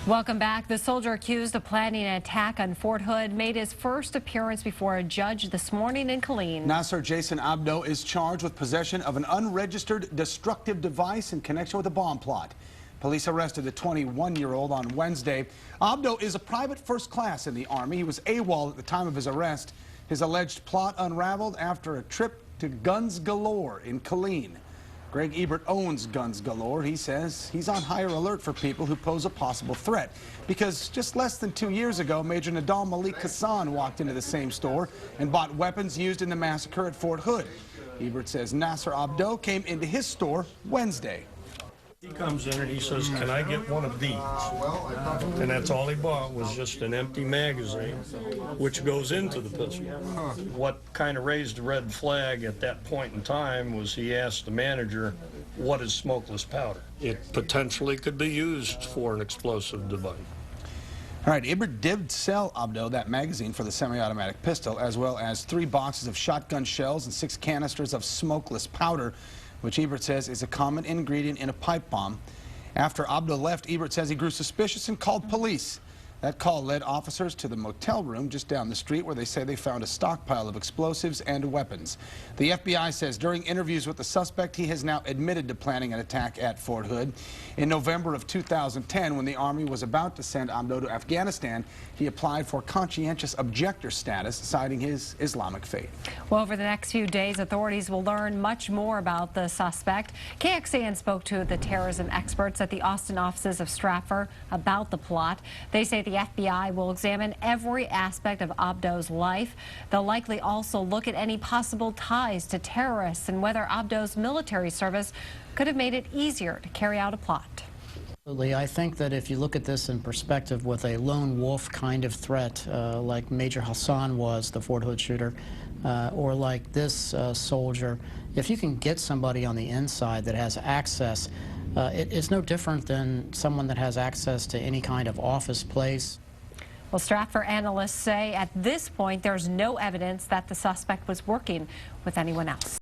Welcome back. The soldier accused of planning an attack on Fort Hood made his first appearance before a judge this morning in Killeen. Nasser Jason Abdo is charged with possession of an unregistered destructive device in connection with a bomb plot. Police arrested the 21-year-old on Wednesday. Abdo is a private first class in the Army. He was AWOL at the time of his arrest. His alleged plot unraveled after a trip to Guns Galore in Killeen. Greg Ebert owns Guns Galore. He says he's on higher alert for people who pose a possible threat because just less than 2 years ago, Major Nadal Malik Hassan walked into the same store and bought weapons used in the massacre at Fort Hood. Ebert says Nasser Abdo came into his store Wednesday. He comes in and he says, "Can I get one of these?" And that's all he bought was just an empty magazine, which goes into the pistol. What kind of raised the red flag at that point in time was he asked the manager, "What is smokeless powder?" It potentially could be used for an explosive device. All right, Ebert did sell Abdo that magazine for the semi-automatic pistol, as well as 3 boxes of shotgun shells and 6 canisters of smokeless powder, which Ebert says is a common ingredient in a pipe bomb. After Abdo left, Ebert says he grew suspicious and called police. That call led officers to the motel room just down the street where they say they found a stockpile of explosives and weapons. The FBI says during interviews with the suspect, he has now admitted to planning an attack at Fort Hood. In November of 2010, when the Army was about to send Abdo to Afghanistan, he applied for conscientious objector status, citing his Islamic faith. Well, over the next few days, authorities will learn much more about the suspect. KXAN spoke to the terrorism experts at the Austin offices of Stratfor about the plot. They say the FBI will examine every aspect of Abdo's life. They'll likely also look at any possible ties to terrorists and whether Abdo's military service could have made it easier to carry out a plot. Absolutely. I think that if you look at this in perspective with a lone wolf kind of threat, like Major Hassan was, the Fort Hood shooter, or like this soldier, if you can get somebody on the inside that has access, it's no different than someone that has access to any kind of office place. Well, Stratfor analysts say at this point there's no evidence that the suspect was working with anyone else.